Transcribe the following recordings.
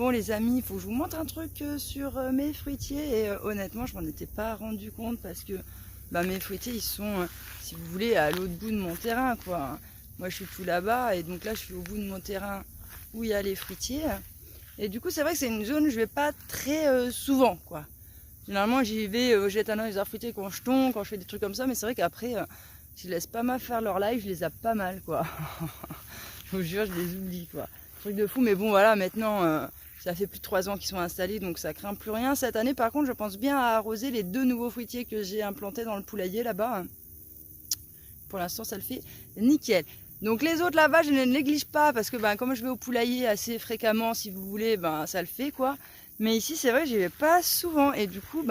Bon les amis, il faut que je vous montre un truc sur mes fruitiers et honnêtement je m'en étais pas rendu compte parce que mes fruitiers ils sont, si vous voulez, à l'autre bout de mon terrain quoi. Moi je suis tout là-bas et donc là je suis au bout de mon terrain où il y a les fruitiers. Et du coup c'est vrai que c'est une zone où je vais pas très souvent quoi. Généralement j'y vais, jette un œil aux arbres fruitiers quand je tombe, quand je fais des trucs comme ça, mais c'est vrai qu'après je laisse pas mal faire leur live, je les zappe pas mal quoi. Je vous jure je les oublie quoi. Truc de fou, mais bon voilà maintenant ça fait plus de 3 ans qu'ils sont installés donc ça craint plus rien. Cette année par contre je pense bien à arroser les 2 nouveaux fruitiers que j'ai implantés dans le poulailler là-bas. Pour l'instant ça le fait nickel. Donc les autres là-bas je ne les néglige pas parce que comme je vais au poulailler assez fréquemment si vous voulez, ça le fait quoi. Mais ici c'est vrai que j'y vais pas souvent et du coup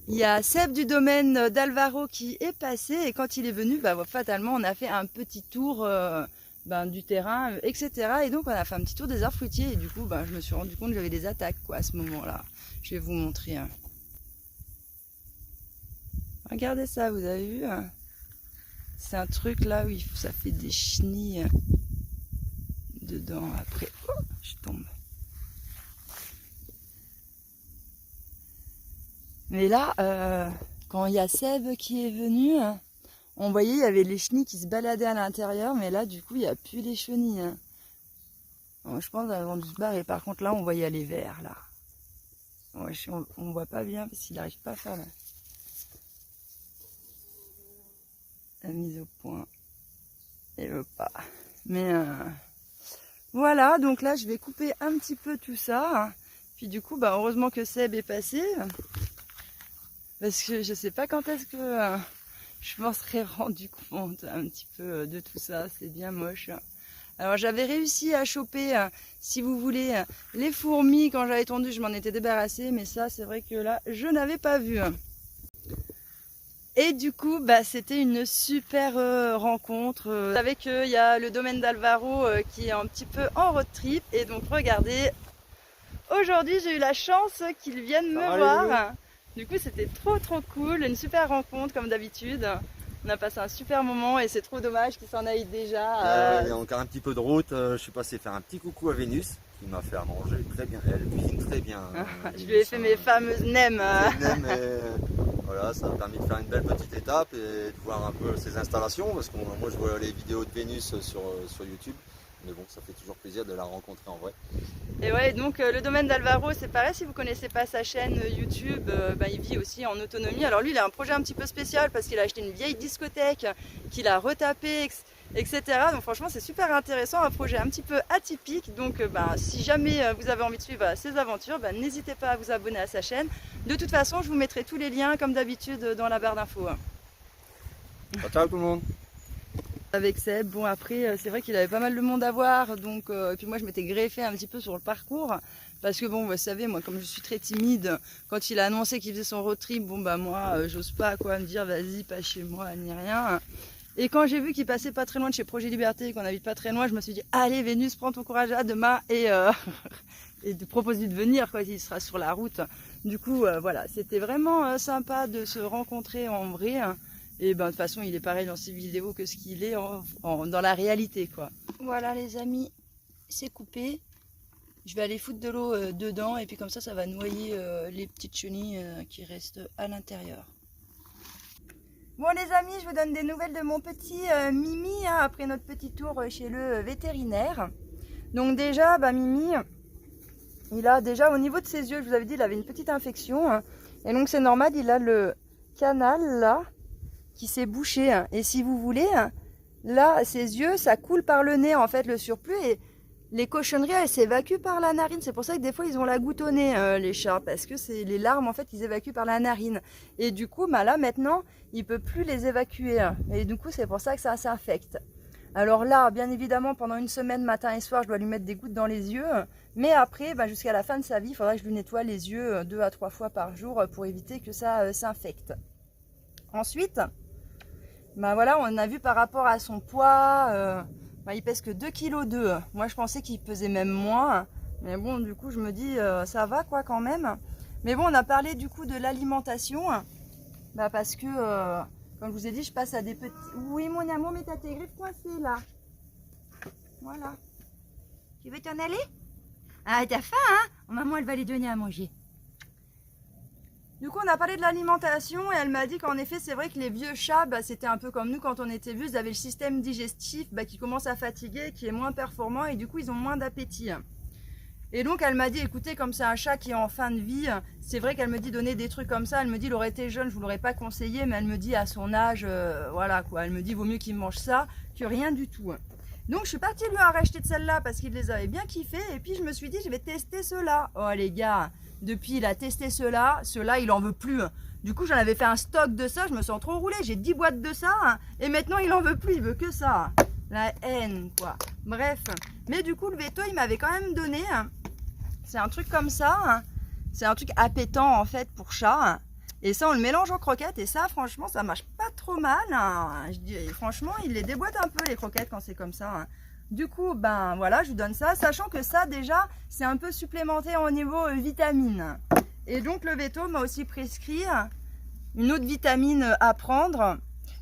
il y a Seb du domaine d'Alvaro qui est passé et quand il est venu fatalement on a fait un petit tour du terrain, etc. Et donc on a fait un petit tour des arbres fruitiers et du coup je me suis rendu compte que j'avais des attaques quoi à ce moment-là. Je vais vous montrer. Regardez ça, vous avez vu? C'est un truc là où ça fait des chenilles dedans. Après, oh, je tombe. Mais là, quand il y a Seb qui est venu, on voyait il y avait les chenilles qui se baladaient à l'intérieur, mais là du coup il n'y a plus les chenilles. Bon, je pense qu'elles vont se barrer. Par contre là on voyait les verts là. Ouais, on voit pas bien parce qu'il n'arrive pas à faire la mise au point. Il veut pas. Mais voilà, donc là je vais couper un petit peu tout ça. Puis du coup, heureusement que Seb est passé. Parce que je sais pas quand est-ce que je m'en serais rendu compte un petit peu de tout ça. C'est bien moche. Alors j'avais réussi à choper, si vous voulez, les fourmis. Quand j'avais tondu, je m'en étais débarrassée. Mais ça, c'est vrai que là, je n'avais pas vu. Et du coup, c'était une super rencontre. Vous savez qu'il y a le domaine d'Alvaro qui est un petit peu en road trip. Et donc regardez, aujourd'hui j'ai eu la chance qu'ils viennent me voir. Du coup c'était trop cool, une super rencontre comme d'habitude. On a passé un super moment et c'est trop dommage qu'ils s'en aillent déjà. Il y a encore un petit peu de route, je suis passé faire un petit coucou à Vénus qui m'a fait à manger très bien, elle cuisine très bien. Je lui ai fait mes fameuses nems. Voilà, ça m'a permis de faire une belle petite étape et de voir un peu ses installations parce que moi je vois les vidéos de Vénus sur YouTube. Mais bon, ça fait toujours plaisir de la rencontrer en vrai. Et ouais, donc le domaine d'Alvaro, c'est pareil, si vous ne connaissez pas sa chaîne YouTube, il vit aussi en autonomie. Alors lui, il a un projet un petit peu spécial parce qu'il a acheté une vieille discothèque, qu'il a retapée, etc. Donc franchement, c'est super intéressant, un projet un petit peu atypique. Donc si jamais vous avez envie de suivre ses aventures, n'hésitez pas à vous abonner à sa chaîne. De toute façon, je vous mettrai tous les liens, comme d'habitude, dans la barre d'infos. Ciao tout le monde. Avec Seb, bon après c'est vrai qu'il avait pas mal de monde à voir, donc et puis moi je m'étais greffée un petit peu sur le parcours parce que bon vous savez moi comme je suis très timide, quand il a annoncé qu'il faisait son road trip, moi j'ose pas quoi me dire vas-y pas chez moi ni rien. Et quand j'ai vu qu'il passait pas très loin de chez Projet Liberté, qu'on habite pas très loin, je me suis dit allez Vénus, prends ton courage à demain et de proposer de venir quoi, il sera sur la route. Du coup voilà, c'était vraiment sympa de se rencontrer en vrai. Et de toute façon, il est pareil dans ses vidéos que ce qu'il est dans la réalité, quoi. Voilà les amis, c'est coupé. Je vais aller foutre de l'eau dedans et puis comme ça, ça va noyer les petites chenilles qui restent à l'intérieur. Bon les amis, je vous donne des nouvelles de mon petit Mimi après notre petit tour chez le vétérinaire. Donc déjà, Mimi, il a déjà au niveau de ses yeux, je vous avais dit, il avait une petite infection. Et donc c'est normal, il a le canal là qui s'est bouché. Et si vous voulez, là, ses yeux, ça coule par le nez, en fait, le surplus. Et les cochonneries, elles s'évacuent par la narine. C'est pour ça que des fois, ils ont la goutte au nez, les chats. Parce que c'est les larmes, en fait, ils évacuent par la narine. Et du coup, là, maintenant, il ne peut plus les évacuer. Et du coup, c'est pour ça que ça s'infecte. Alors là, bien évidemment, pendant une semaine, matin et soir, je dois lui mettre des gouttes dans les yeux. Mais après, jusqu'à la fin de sa vie, il faudra que je lui nettoie les yeux 2 à 3 fois par jour pour éviter que ça s'infecte. Ensuite... voilà, on a vu par rapport à son poids, il pèse que 2,2 kg. Moi, je pensais qu'il pesait même moins. Mais bon, du coup, je me dis, ça va quoi quand même. Mais bon, on a parlé du coup de l'alimentation. Parce que, comme je vous ai dit, je passe à des petits... Oui, mon amour, mais t'as tes griffes coincées là. Voilà. Tu veux t'en aller? Ah, t'as faim, hein? Maman, elle va les donner à manger. Du coup, on a parlé de l'alimentation et elle m'a dit qu'en effet, c'est vrai que les vieux chats, c'était un peu comme nous quand on était vieux, ils avaient le système digestif qui commence à fatiguer, qui est moins performant et du coup, ils ont moins d'appétit. Et donc, elle m'a dit, écoutez, comme c'est un chat qui est en fin de vie, c'est vrai qu'elle me dit donner des trucs comme ça. Elle me dit, il aurait été jeune, je vous l'aurais pas conseillé, mais elle me dit à son âge, voilà quoi. Elle me dit, vaut mieux qu'il mange ça que rien du tout. Donc, je suis partie lui en racheter de celle-là parce qu'il les avait bien kiffés. Et puis, je me suis dit, je vais tester ceux-là. Oh, les gars, depuis, il a testé ceux-là. Ceux-là, il en veut plus. Du coup, j'en avais fait un stock de ça. Je me sens trop roulée. J'ai 10 boîtes de ça. Et maintenant, il en veut plus. Il veut que ça. La haine, quoi. Bref. Mais du coup, le veto, il m'avait quand même donné. C'est un truc comme ça. C'est un truc appétant, en fait, pour chat. Et ça, on le mélange en croquettes. Et ça, franchement, ça marche pas trop mal. Je dis, franchement, il les déboîte un peu, les croquettes, quand c'est comme ça. Du coup, voilà, je vous donne ça. Sachant que ça, déjà, c'est un peu supplémenté au niveau vitamines. Et donc, le veto m'a aussi prescrit une autre vitamine à prendre.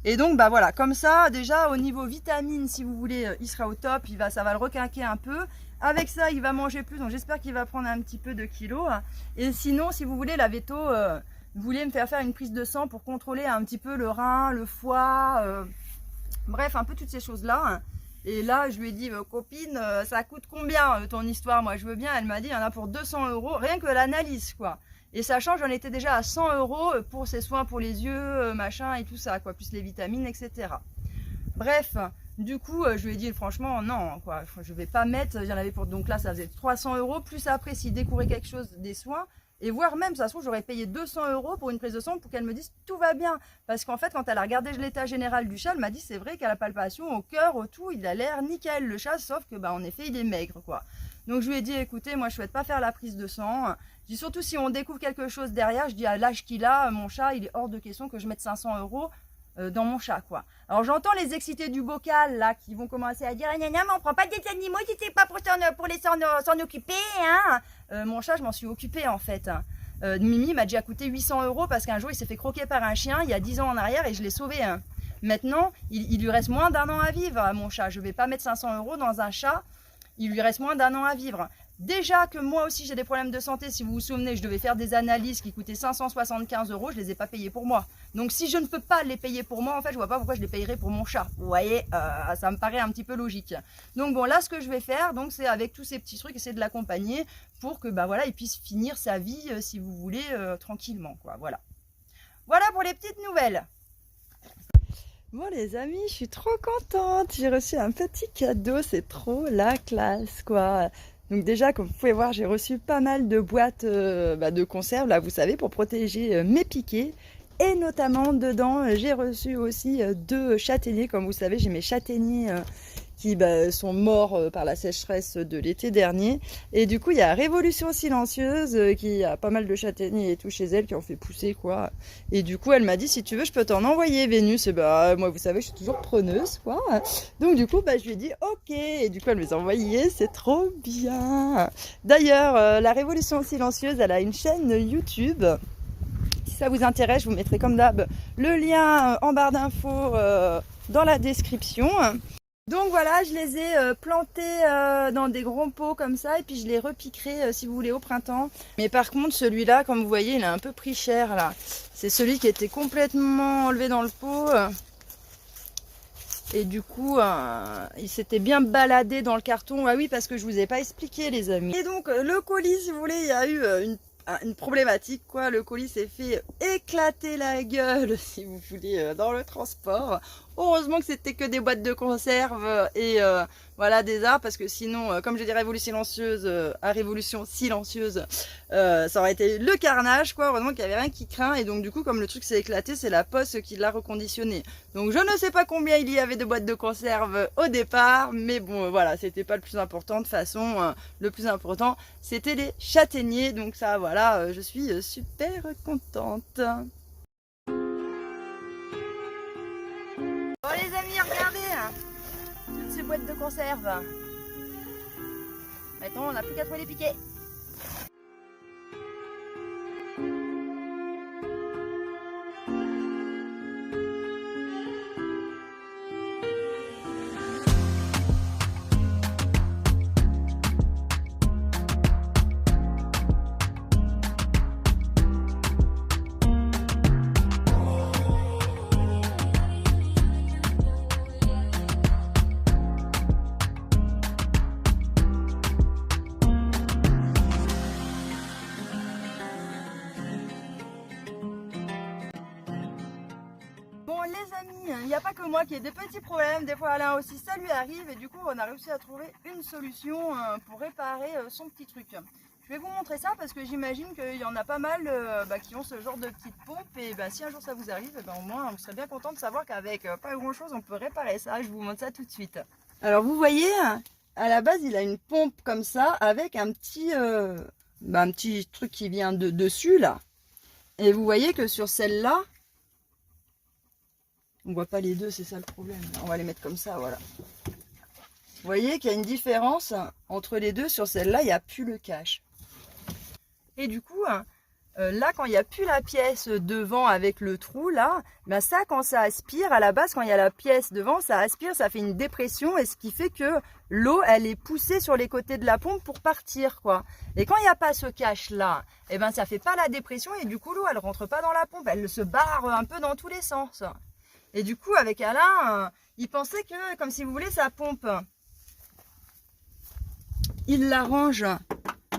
Et donc, voilà, comme ça, déjà, au niveau vitamines, si vous voulez, il sera au top. Ça va le requinquer un peu. Avec ça, il va manger plus. Donc, j'espère qu'il va prendre un petit peu de kilos. Et sinon, si vous voulez, la veto... vous voulez me faire une prise de sang pour contrôler un petit peu le rein, le foie, bref, un peu toutes ces choses-là. Et là, je lui ai dit, copine, ça coûte combien ton histoire? Moi, je veux bien. Elle m'a dit, il y en a pour 200 €, rien que l'analyse, quoi. Et sachant, j'en étais déjà à 100 € pour ses soins pour les yeux, machin et tout ça, quoi, plus les vitamines, etc. Bref, du coup, je lui ai dit, franchement, non, quoi, je vais pas mettre, j'en avais pour, donc là, ça faisait 300 €, plus après, s'il découvrait quelque chose, des soins. Et voire même, ça se trouve, j'aurais payé 200 € pour une prise de sang pour qu'elle me dise tout va bien. Parce qu'en fait, quand elle a regardé l'état général du chat, elle m'a dit c'est vrai qu'à la palpation, au cœur, au tout, il a l'air nickel le chat, sauf que en effet, il est maigre, quoi. Donc je lui ai dit écoutez, moi je souhaite pas faire la prise de sang. Je dis surtout si on découvre quelque chose derrière, je dis à l'âge qu'il a, mon chat, il est hors de question que je mette 500 € dans mon chat, quoi. Alors j'entends les excités du bocal là qui vont commencer à dire non, mais on prend pas des animaux si c'est pas pour s'en occuper, hein. Mon chat, je m'en suis occupée en fait. Mimi m'a déjà coûté 800 € parce qu'un jour il s'est fait croquer par un chien il y a 10 ans en arrière et je l'ai sauvé. Maintenant, il lui reste moins d'1 an à vivre à mon chat. Je vais pas mettre 500 € dans un chat, il lui reste moins d'1 an à vivre. Déjà que moi aussi j'ai des problèmes de santé, si vous vous souvenez, je devais faire des analyses qui coûtaient 575 €, je les ai pas payées pour moi. Donc si je ne peux pas les payer pour moi, en fait je vois pas pourquoi je les payerais pour mon chat. Vous voyez, ça me paraît un petit peu logique. Donc bon, là ce que je vais faire, donc c'est avec tous ces petits trucs, essayer de l'accompagner pour que voilà, il puisse finir sa vie, si vous voulez, tranquillement, quoi. Voilà. Voilà pour les petites nouvelles. Bon les amis, je suis trop contente, j'ai reçu un petit cadeau, c'est trop la classe, quoi. Donc déjà, comme vous pouvez voir, j'ai reçu pas mal de boîtes de conserve, là, vous savez, pour protéger mes piquets. Et notamment, dedans, j'ai reçu aussi 2 châtaigniers. Comme vous savez, j'ai mes châtaigniers qui sont morts par la sécheresse de l'été dernier. Et du coup, il y a Révolution Silencieuse qui a pas mal de châtaigniers et tout chez elle qui ont fait pousser, quoi. Et du coup, elle m'a dit, si tu veux, je peux t'en envoyer, Vénus. Et moi, vous savez, je suis toujours preneuse, quoi. Donc du coup, je lui ai dit, ok. Et du coup, elle me les a envoyés, c'est trop bien. D'ailleurs, la Révolution Silencieuse, elle a une chaîne YouTube. Si ça vous intéresse, je vous mettrai comme d'hab le lien en barre d'infos dans la description. Donc voilà, je les ai plantés dans des grands pots comme ça et puis je les repiquerai si vous voulez au printemps. Mais par contre celui-là, comme vous voyez, il a un peu pris cher là. C'est celui qui était complètement enlevé dans le pot. Et du coup, il s'était bien baladé dans le carton. Ah oui, parce que je vous ai pas expliqué les amis. Et donc le colis, si vous voulez, il y a eu une problématique, quoi. Le colis s'est fait éclater la gueule, si vous voulez, dans le transport. Heureusement que c'était que des boîtes de conserve et voilà, des arbres, parce que sinon, comme je dis Révolution Silencieuse, ça aurait été le carnage, quoi. Heureusement qu'il n'y avait rien qui craint, et donc du coup, comme le truc s'est éclaté, c'est la poste qui l'a reconditionné. Donc je ne sais pas combien il y avait de boîtes de conserve au départ, mais bon, voilà, c'était pas le plus important. De toute façon, le plus important, c'était les châtaigniers, donc ça, voilà, je suis super contente. Bon les amis, regardez toutes ces boîtes de conserve. Maintenant, on n'a plus qu'à trouver les piquets. Bon les amis, il n'y a pas que moi qui ai des petits problèmes, des fois Alain aussi ça lui arrive et du coup on a réussi à trouver une solution pour réparer son petit truc. Je vais vous montrer ça parce que j'imagine qu'il y en a pas mal qui ont ce genre de petite pompe et si un jour ça vous arrive, au moins vous serez bien content de savoir qu'avec pas grand chose on peut réparer ça. Je vous montre ça tout de suite. Alors vous voyez, à la base il a une pompe comme ça avec un petit truc qui vient dessus là. Et vous voyez que sur celle-là, on voit pas les deux, c'est ça le problème. On va les mettre comme ça, voilà. Vous voyez qu'il y a une différence entre les deux. Sur celle-là, il n'y a plus le cache. Et du coup, là, quand il n'y a plus la pièce devant avec le trou, là, ça, quand ça aspire, à la base, quand il y a la pièce devant, ça aspire, ça fait une dépression. Et ce qui fait que l'eau, elle est poussée sur les côtés de la pompe pour partir, quoi. Et quand il n'y a pas ce cache-là, ça fait pas la dépression. Et du coup, l'eau, elle rentre pas dans la pompe. Elle se barre un peu dans tous les sens. Et du coup, avec Alain, il pensait que, comme si vous voulez, sa pompe, il la range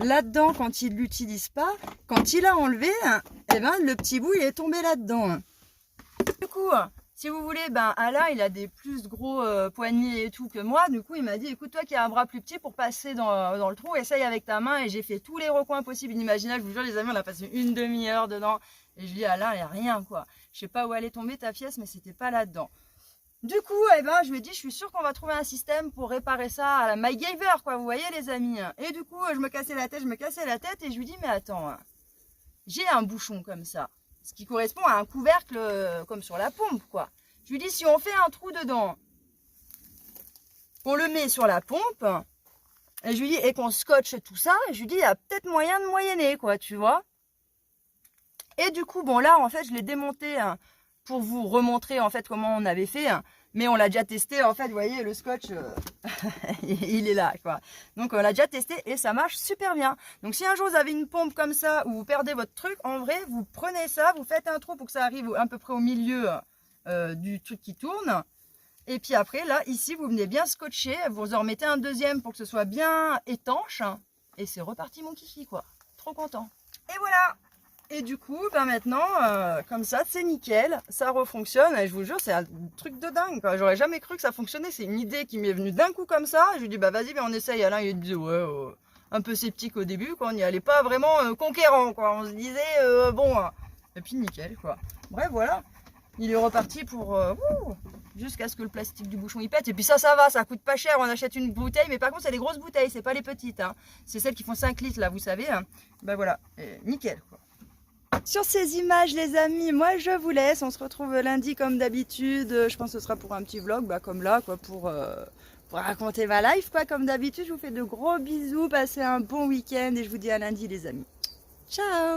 là-dedans quand il ne l'utilise pas. Quand il a enlevé, le petit bout, il est tombé là-dedans. Du coup, si vous voulez, Alain, il a des plus gros poignets et tout que moi. Du coup, il m'a dit, écoute, toi qui as un bras plus petit pour passer dans le trou, essaye avec ta main. Et j'ai fait tous les recoins possibles, inimaginables. Je vous jure, les amis, on a passé une demi-heure dedans. Et je dis, Alain, il n'y a rien, quoi. Je sais pas où elle est tombée ta pièce, mais c'était pas là-dedans. Du coup, je lui ai dit, je suis sûre qu'on va trouver un système pour réparer ça à la MacGyver, quoi. Vous voyez, les amis. Et du coup, je me cassais la tête, et je lui dis, mais attends, j'ai un bouchon comme ça, ce qui correspond à un couvercle comme sur la pompe, quoi. Je lui dis, si on fait un trou dedans, qu'on le met sur la pompe, et je lui dis, et qu'on scotche tout ça, je lui dis, il y a peut-être moyen de moyenner, quoi, tu vois. Et du coup, bon là, en fait, je l'ai démonté pour vous remontrer en fait comment on avait fait. Mais on l'a déjà testé, en fait, vous voyez, le scotch, il est là, quoi. Donc, on l'a déjà testé et ça marche super bien. Donc, si un jour vous avez une pompe comme ça, où vous perdez votre truc, en vrai, vous prenez ça, vous faites un trou pour que ça arrive à peu près au milieu du truc qui tourne. Et puis après, là, ici, vous venez bien scotcher, vous en remettez un deuxième pour que ce soit bien étanche. Et c'est reparti, mon kiki, quoi. Trop content. Et voilà! Et du coup, maintenant, comme ça, c'est nickel, ça refonctionne. Et je vous jure, c'est un truc de dingue, quoi. J'aurais jamais cru que ça fonctionnait. C'est une idée qui m'est venue d'un coup comme ça. Je lui dis, vas-y, on essaye. Alain, il disait, ouais, un peu sceptique au début, quoi. On n'y allait pas vraiment conquérant, quoi. On se disait, bon. Et puis nickel, quoi. Bref, voilà. Il est reparti pour jusqu'à ce que le plastique du bouchon il pète. Et puis ça va, ça coûte pas cher. On achète une bouteille, mais par contre, c'est des grosses bouteilles, c'est pas les petites. Hein. C'est celles qui font 5 litres, là, vous savez. Hein. Voilà, et nickel, quoi. Sur ces images les amis, moi je vous laisse, on se retrouve lundi comme d'habitude, je pense que ce sera pour un petit vlog, comme là, quoi, pour raconter ma life, quoi, comme d'habitude. Je vous fais de gros bisous, passez un bon week-end et je vous dis à lundi les amis. Ciao!